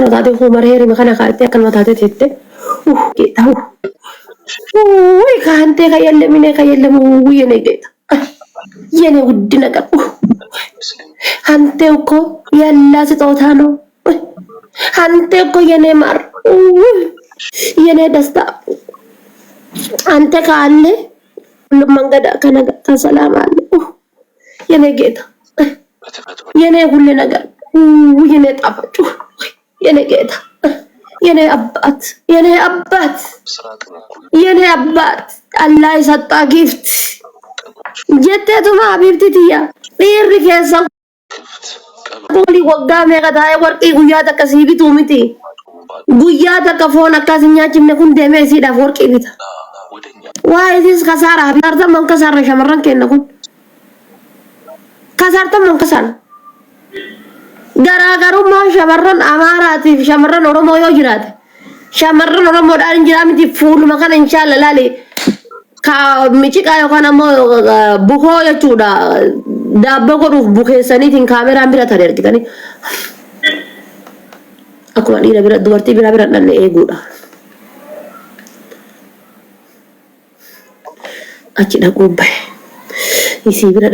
kana taate humar heeri kana kaate kan taate tette kita wuy kante kayalle mine kayalle mu yene geta yene ውድ ነገር አንተ እኮ ያላ ስጦታ ነው አንተ እኮ የኔ ማር የኔ ደስታ አንተ ካለ ሁሉም መንገድ ከሰላም አለ የኔ ጌታ የኔ ሁሉ ነገር የኔ ጣፋጭ የኔ ጌታ የኔ አባት የኔ አባት የኔ አባት አላህ የሰጣ ጊፍት ጀተቱማ ሀቢብቲያ ቢር ከዛ ቆሊ ወጋሜ ከታይ ወርቂ ጉያ ተከሲቢቱ ሚቲ ጉያ ተከፎን አካዝኛችን ነኩን ደሜ ሲዳ ወርቂ ቢታ ዋይዚስ ከሳራ ቢርታ መንከሳራ ሸመረን ከነኩን ከሳርተ መንከሳራ ገራገሩማ ሸመረን አማራቲ ሸመረን ኦሮሞ ይጅራት ሸመረን ኦሮሞ ዳን እንጅራምቲ ፉል መካን ኢንሻአላህ ላሊ ka michika yokana mo buho ya chuda dabba godu buhe sanitin camera bira tare argitani aku ani bira dubarti bira nanne eguda achi da gobbai isi bira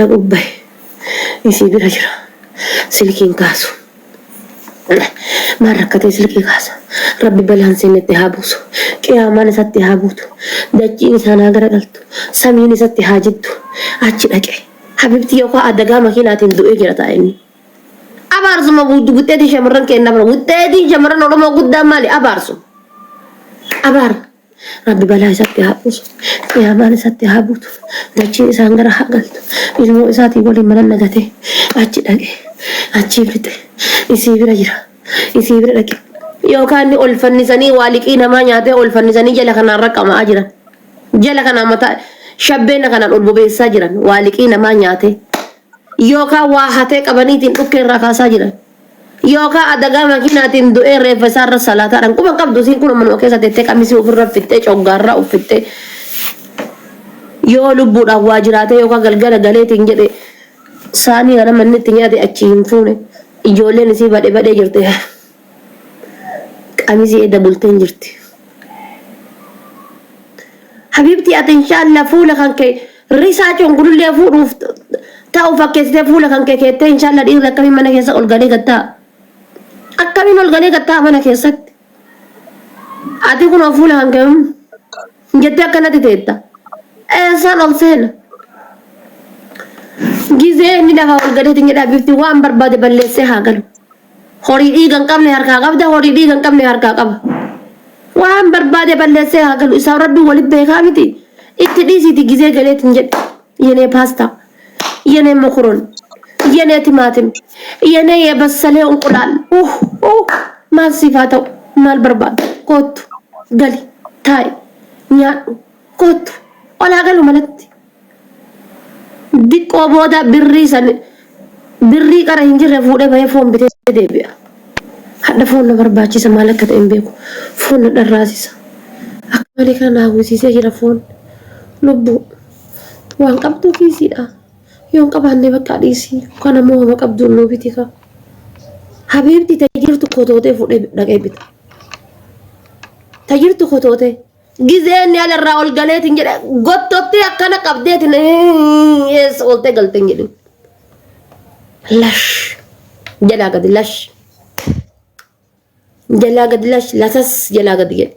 jira silkin kasu marakate silki kasu rabbi balan sinete habusu qiyamane satti habutu dajin sana garagaltu samini satti hajittu achi daqe habibti yoko adaga makinatin du'e jirata inni abarsu mabudu gutedi shamran kenna bar gutedi shamran oromo gudda mali abarsu abar rabbi balan satti habusu qiyamane satti habutu dajin sana garagaltu ilmu isati wali manan nagate achi daqe achi birte isi bira jira isi bira daqe yookaan olfannisanii waaliqii namaa nyaatee olfannisanii jala kanaan raqqamaa jiran jala kana mata shabbeena kanaan ol bobeessaa jiran waaliqii namaa nyaatee yookaan waa hatee qabaniitiin dhukkee irraa kaasaa jiran yookaan adagaa makiinaatiin du'ee reeffa isaarra salaataadhaan quban qabdu siin kun manuma keessa teettee qamisii ofirra fittee coggaarraa uffittee yoo lubbuudhaan waa jiraatee yookaan galgala galeetiin jedhe saanii kana manni itti nyaate achi hin fuune ijoolleen isii badhee jirte. قميصي دبلتين جرتي حبيبتي إن شاء الله فولا كانك ريساتي نقول لي فول تاو فكيت فولا كانك كيت إن شاء الله دي لك كمين منك يسأل غني قتا أكمل الغني قتا منك يسات أتيكون فولا كانك جت كنا تيتا إنسان ألسن جزء من هذا الغني تيجي حبيبتي وام برباد بلسه هاكلو hori digan qabne harka qabda hori digan qabne harka qaba waan barbaade balleesse hagalu isa rabbi wali beeka miti itti dhisiti gize galeetin jed yene pasta yene mukron yene timatim yene yebasale unqulal mal sifato mal barbaade kot gali tay nya kot wala galu malatti dikko boda birri qara hinjirre fuudhe bahe foon bite deebi'a hadda foon barbaachisa maal akka ta'e beeku foon dharraasisa akka malee kana hawwisiisee jira foon lubbu waan qabdu kiisiidha yoon qabaanne bakka dhiisii kana moo ma qabdu nuu bitika habiibti tajirtu kotootee fuudhee dhaqee bita tajirtu kotootee gizeen yalarraa ol galeetiin jedhe gottotti akkana qabdeetiin eessa oltee galteen jedhin lash jalaa gadi lash jalaa gadi lash lasas jalaa gadi jedhe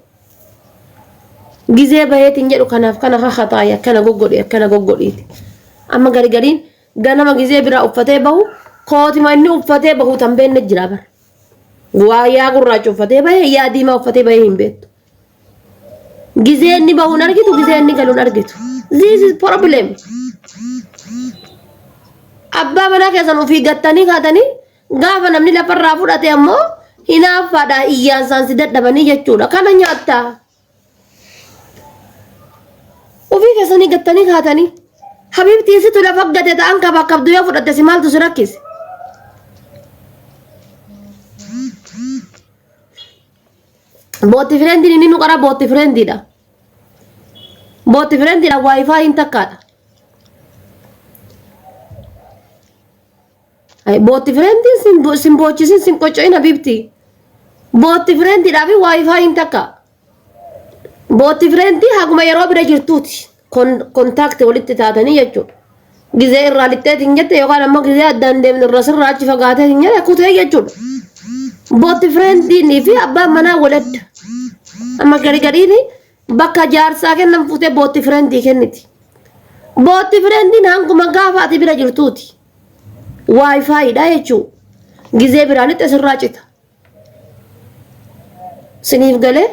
gizee baheetiin jedhu kanaaf kana hahataaya akkana goggodhiiti amma garigariin ganama gizee biraa uffatee bahu kootima inni uffatee bahu tan beenne jira bar waa yaa gurraacha uffatee bahee yaa diimaa uffatee bahee hin beektu gizee inni bahuun argitu gizee inni galuun argitu this is problem abbaa manaa keessan ofii gattanii kaatanii gaafa namni lafarraa fudhate ammoo hinaaffaadha iyyaan saansi dadhabanii jechuudha kana nyaatta ofii keessanii gattanii kaatanii habiibtii situ lafa gate ta'an qaba qabdu yoo fudhatte si maaltu si rakkise booti firendiin inni nu qara booti firendiidha waayifaa hin takkaadha booti firendiin sin bochisin sin qoco'in habiibtii Bootti fireendiidhaa fi waayifaayiin takka. Bootti fireendii haguma yeroo bira jirtuuti. Kontaakti walitti taatanii jechuudha. Gizee irraa lixxeetiin jette yookaan ammoo gizee addaan deemne irra sirraa achi fagaateetiin jedhe kutee jechuudha. Bootti fireendiinii fi abbaan manaa waladda. Amma gariin bakka jaarsaa kennan fuutee bootti fireendii kenniti. Bootti fireendiin hanguma gaafa ati bira jirtuuti. Waayifaayiidha jechuudha. Gizee biraa lixxe sirraa cita. Siniif galee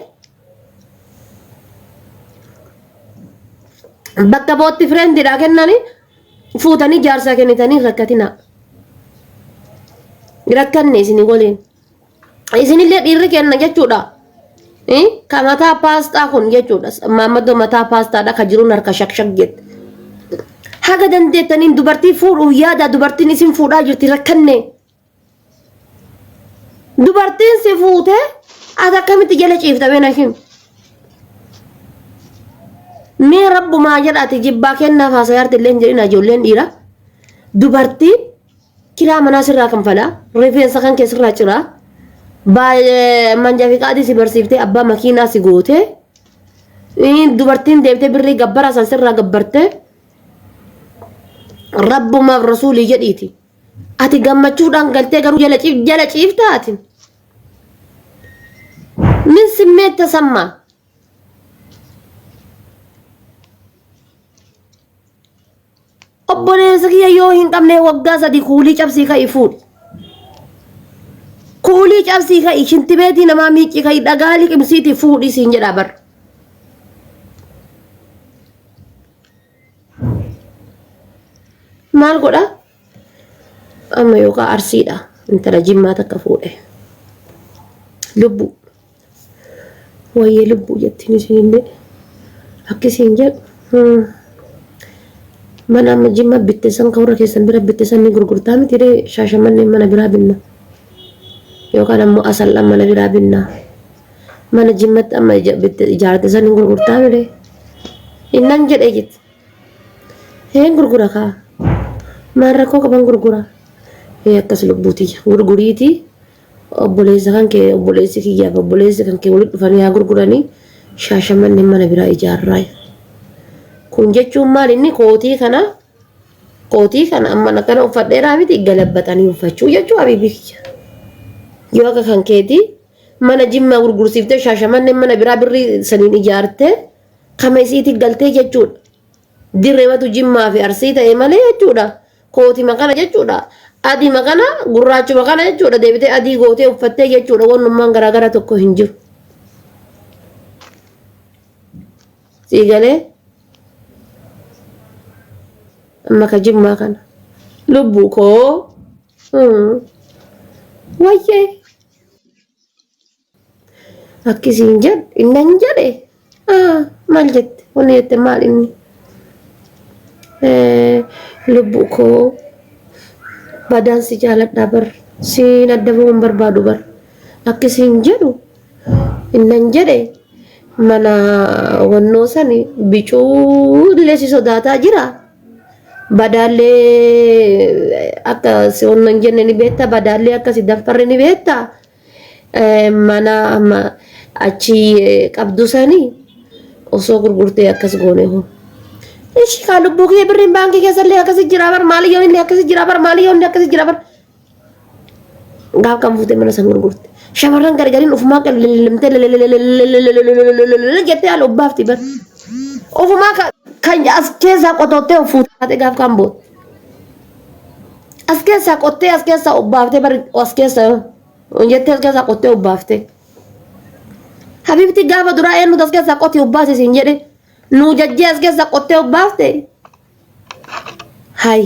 bakka bootti fireendiidhaa kennanii fuutanii jaarsaa kennitanii rakkatina. Rakkanne isinii waliin. Isinillee dhiirri kenna jechuudha. Ka mataa paastaa kun jechuudha. Maammaddoo mataa paastaadha ka jiruun harka shakshak jette. Haga dandeettaniin dubartii fuudhuuf yaada dubartiin isin fuudhaa jirti rakkanne. Dubartiin si fuutee ati akkamitti jala ciiftamee na himu. Mee rabbumaa jedhaati jibbaa kennaaf haasayaarti illee hin jedhina ijoolleen dhiira. Dubartiin kiraa manaa sirraa kanfalaa rifeensa kan keessirraa ciraa manjaa fi qaadii si barsiiftee abbaa makiinaa si gootee dubartiin deemtee birrii gabbara san sirraa gabbartee rabbumaaf rasuulii jedhiiti. Ati gammachuudhaan galtee garuu jala ciiftaa ati. Min simmeetta sammaa. Obboleessa kiyya yoo hin qabne waggaa sadii kuulii cabsii ka'ii fuudhi. Kuulii cabsii ka'ii shintibeetii namaa miiccii ka'ii dhagaalii qibsiitii fuudhii siin jedhaa bar. Maal godha? Amma yookaan arsiidha. Intala jimmaa takka fuudhe. Lubbu. Wayyee lubbu jettiin isinillee akkasiin jedhu. Mana amma jimma bittisan ka warra keessan bira bittisan ni gurgurtaa miti dee Shaashamannee mana biraa binna yookaan ammoo Asallaan mana biraa binna mana jimmatti amma ijaartisan ni gurgurtaa miti innan jedhee jetti heen gurgura kaa maan rakkoo qaban gurgura akkas lubbuuti gurguriiti obboleessa kan kee obboleessi kiyyaaf obboleessi kan kee walitti dhufanii haa gurguranii Shaashamannee mana biraa ijaarraa. Kun jechuun maal inni kootii kana amma kana uffadheeraa miti galabbatanii uffachuu jechuudha habiibii. Yoo akka kan keetii mana jimmaa gurgursiiftee Shaashamannee mana biraa birrii saniin ijaartee kama isiitti galtee jechuudha. Dirreematu jimmaa fi arsii ta'e malee jechuudha. Kootii makana jechuudha. Adii makana gurraachuma kana jechuudha. Deebitee adii gootee uffattee jechuudha. Wannummaan garaagara tokko hin jiru. Siigalee. Maka jimmaa kana lubbuu koo wayyee akkisiin jedhu innan jedhe maal jette wanni jette maal inni lubbuu koo badaan si jaaladhaa bar siin adda bu'uun barbaadu bar akkisiin jedhu innan jedhe mana wannoo sani bicuu illee si sodaataa jira. Badallee akka si onnan jenne ni beekta badallee akka si danfarre ni beekta mana achi qabdu sanii osoo gurgurtee akkas goone hoo ishi kaa lubbuu kee birriin baankii keessallee akkasi jira bar maaliyyoon illee akkasi jira bar maaliyyoon illee akkasi jira bar gaaf kan fuutee mana san gurgurte shamarran gargariin ufumaa qalleellimtee jettee haala obbaafti bar ufumaa kan as keessa qotottee fuutee gaaf kan boot as keessa qottee as keessa obbaaftee bar as keessa jettee as keessa qottee obbaaftee habibti gaafa duraa eenyu as keessa qottee obbaase siin jedhe nu jajjee as keessa qottee obbaaftee hay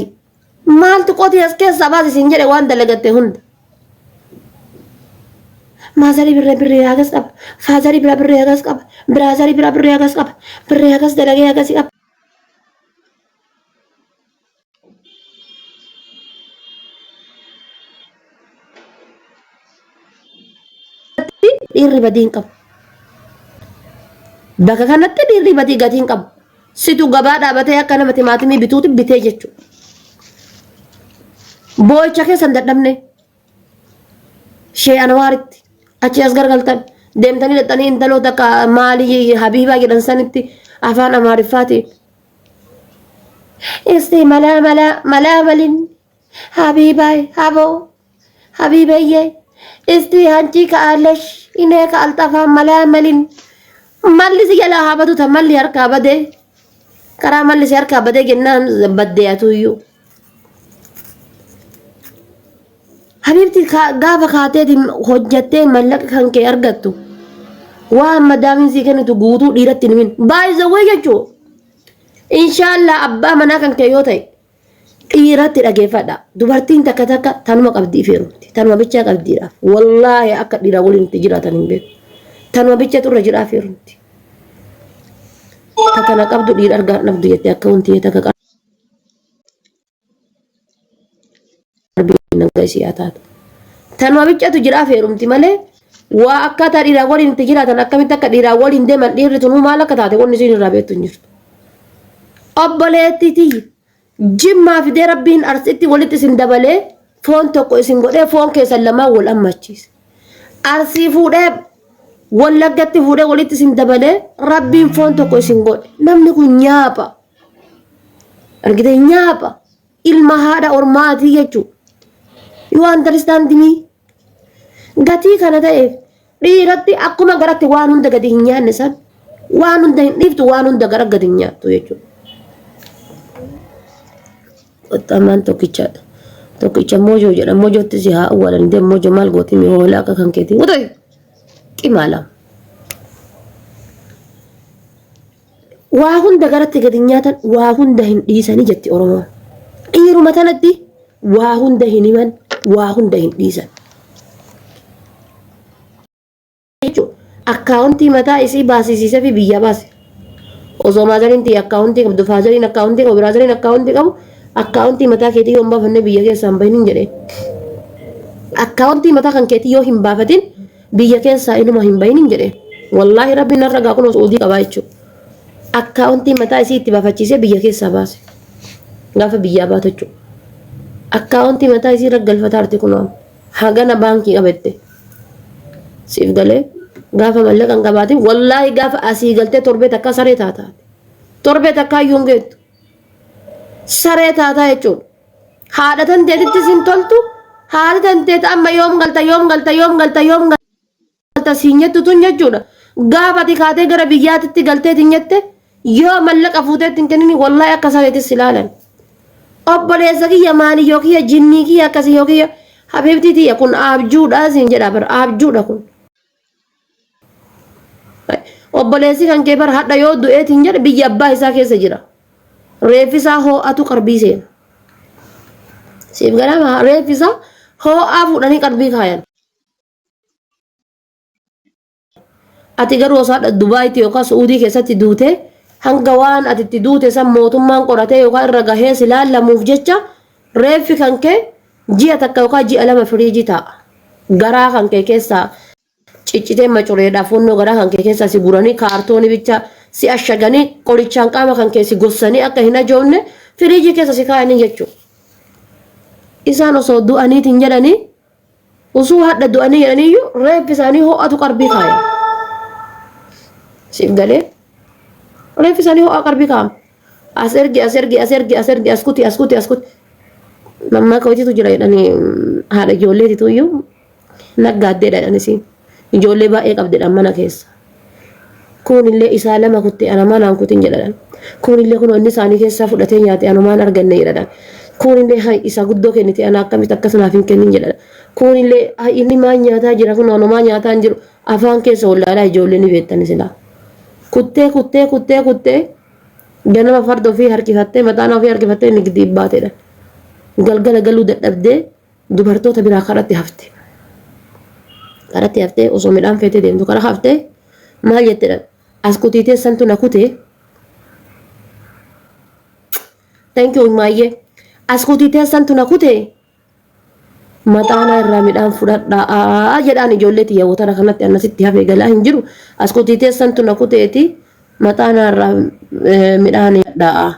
maaltu qottee as keessa baase siin jedhe waan dalagatte hunda maazari birree hagas qaba faazari birree hagas qaba biraazari birree hagas qaba birree hagas dalagee hagas qaba. Dhiirri badii hin qabu. Bakka kanatti dhiirri badii gatii hin qabu. Situ gabaa dhaabatee akka nama timaatimii bituuti bitee jechuudha. Boo'icha keessa hin dadhabne. Shee Anwaaritti achi as gargaltan deemtanii dhaqanii intaloota ka maalii habiibaa jedhan sanitti afaan amaariffaatiin isti malaa malin habiibaay haboo habiibayye isti hanci ka'alesh inee ka alxafaa malaa malin malli si jalaa habatu ta malli harkaa badee karaa malli si harkaa badee jennaan baddeeyatuyyuu Habibti gaafa kaateetiin hojjattee mallaqa kan kee argattu waan madaamin sii kennitu guutuu dhiiratti himin baay'isawwee jechuu inshaallah abbaa manaa kan kee yoo ta'e dhiiratti dhageeffadha dubartiin takka takka tanuma qabdii feerumti tanuma bichaa qabdiidhaaf wallaahi akka dhiiraa waliin itti jiraatan hin beeku tanuma bicha turre jiraa feerumti takana qabdu dhiira argaan dhabdu jettee akka wanti takka nagasiyaataatu tanuma bichatu jiraa feerumti malee waa akkaataa dhiiraa waliin itti jiraatan akkamitti akka dhiiraa waliin deeman dhiirri tunuu maal akka taate wanni isin irraa beektu hin jirtu obboleettitii jimmaa fidee rabbiin arsitti walitti isin dabalee foon tokko isin godhee foon keessan lamaan wal ammachiise arsii fuudhee wallaggatti fuudhee walitti isin dabalee rabbiin foon tokko isin godhe namni kun nyaapa argite nyaapa ilma haadha ormaatii jechuudha you understand me gatii kana ta'eef dhiiratti akkuma garatti waan hunda gadi hin nyaanne san waan hunda hin dhiiftu waan hunda gara gadi hin nyaattu jechuudha ottamaan tokkicha moojoo jedha moojootti si haa awwaalan deem moojoo maal gooti mi hoolaa akka kan keetii wutoy qimaala waa hunda garatti gadi hin nyaatan waa hunda hin dhiisanii jetti oromoo dhiiruma tanatti waa hunda hin himan waa hunda hin dhiisan akkaawuntii mataa isii baasisiisee fi biyya baase osoo maazariin tii akkaawuntii qabdu faazariin akkaawuntii qabu biraazariin akkaawuntii qabu akkaawuntii mataa keetii yoo hin baafanne biyya keessaa hin bahin jedhee akkaawuntii mataa kan keetii yoo hin baafatin biyya keessaa inuma hin bahin jedhee wallaahi rabbiin narra gaa kun osoo qabaa jechuudha akkaawuntii mataa isii itti baafachiisee biyya keessaa baase gaafa biyyaa baatu jechuudha akkaawuntii mataa isii raggalfataa arti kunuun hagana baankii qabette siif galee gaafa mallaqa hin qabaatin wallaahi gaafa asii galtee torbee takka saree taataa torbee takka iyyuu geettu saree taataa jechuudha haadha tanteetitti sin toltu haadha tanteet amma yoom galta siin jettu tun jechuudha gaafa ati kaatee gara biyyaatitti galteetiin jette yoo mallaqa fuuteetti hin kennin wallaahi akka sareetis ilaalan obboleessa kiyya maali yoo kiyya jinnii kiyya akkasii yoo kiyya habiibtii tiyya kun abjuudha siin jedha bar abjuudha kun obboleessi kan kee bar hadha yoo du'eetiin jedhe biyya abbaa isaa keessa jira reeffisaa hoo'atu qarbii seena siif galama reeffisaa hoo'aa fuudhanii qarbii kaayan ati garuu osaadha Dubaayitti yookaan Suudii keessatti duutee hanga waan ati itti duute san mootummaan qoratee yookaan irra gahee si laallamuuf jecha reeffi kan kee ji'a takka yookaan ji'a lama firiijii taa'a garaa kan kee keessaa ciccitee macureedhaaf fonnoo garaa kan kee keessaa si guranii kaartoonii bicha si ashaganii qorichaan qaama kan kee si gossanii akka hin ajoofne firiijii keessa si kaa'anii jechuudha. Isaan osoo du'aniitiin jedhanii osoo hadha du'anii jedhaniiyyuu reeffi isaanii ho'atu qarbii kaayan. Siif galee reeffi isaanii ho'a qarbii kaa'ama. As ergi as kuti. Mammaa kawwatiitu jira jedhanii haadha ijoolleetitu iyyuu naggaaddeedha jedhanisiin. Ijoollee baay'ee qabdedhaan mana keessa. Kunillee isaa lama kutte anamaan aan kutin jedhan. Kunillee kun inni isaanii keessaa fudhatee nyaate anumaan arganne jedhan. Kunillee isa guddoo kennite ana akkamitti akkasumaaf hin kennin jedhan. Kunillee inni maan nyaataa jira kun anumaa nyaataa hin jiru afaan keessa wallaalaa ijoollee ni beektan silaa. Kuttee ganama farda ofii harkifattee mataan ofii harkifattee inni giddi baateedha. Galgala galuu dadhabdee dubartoota biraa kadhatti hafte. Kadhatti haftee osoo midhaan feetee deemtu karaa haftee maal jetteedha as kutiitee santu na kutee thank you maayyee as kutiitee santu na kutee mataana irraa midhaan fudhadhaa jedhaan ijoollee tiyya wotara kanatti annasitti hafee galaa hin jiru as kutiitee santu na kuteeti mataana irraa midhaan fudhadhaa.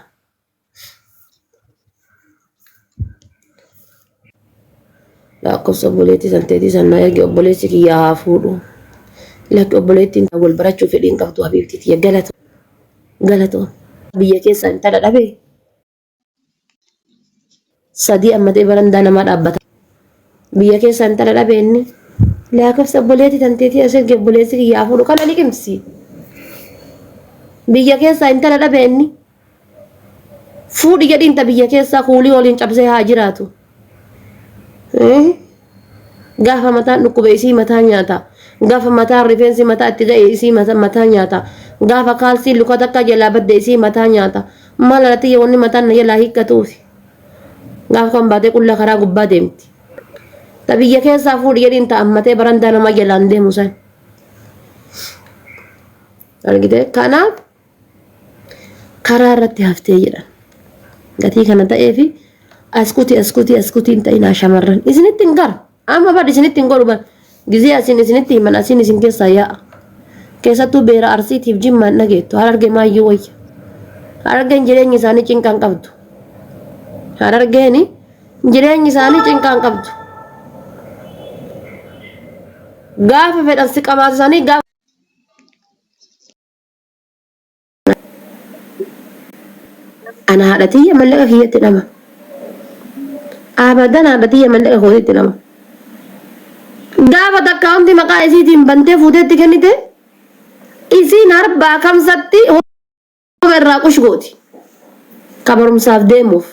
lakkoofsa obboleettii santeetii sannaa ergi obboleessi kiyyaa haa fuudhu. Lakki obboleettiin wal barachuu fedhiin qabdu habiibtiiti galatoo. Biyya keessa intala dhabee sadii ammatee barandaa namaa dhaabbata. Biyya keessa intala dhabee inni lakkoofsa obboleettii santeetii as ergi obboleessi kiyyaa haa fuudhu kana liqimsi. Biyya keessa intala dhabee inni fuudhi jedhiinta biyya keessa kuulii waliin cabsee haa jiraatu. Gaafa mataan dhukkube isii mataa nyaata. Gaafa mataan rifeensi mataa itti ga'e isii mataa nyaata. Gaafa kaalsiin luka takka jalaa badde isii mataa nyaata. Maal alatti yeewwanni mataan na jalaa hiikkatuufi. Gaafa kan baatee qullaa karaa gubbaa deemti. Ta biyya keessaa fuudhi jedhiin ta'a ammatee barandaa namaa jalaan deemu san. Argitee kanaaf karaa irratti haftee jedhan. Gatii kana ta'eefi askutiin ta'inaa shamarran isinitti hin gara amma bad isinitti hin godhu gizee asin isinitti himan asin isin keessaa yaa'a keessattuu beera arsiitiif jimmaan dhageettu hararge maayyuu wayya harargeen jireenyi isaanii cinqaan qabdu harargeeni jireenyi isaanii cinqaan qabdu gaafa fedhan si qabaasisanii gaafa ana haadhatiyya mallaqa kiyyatti dhama abadan haadhatiyya mallaqa kootitti dhama gaafa takka hundi maqaa isiitiin bantee fuuteetti kennite isiin harbaa kamsatti irraa qush gooti kabarumsaaf deemuuf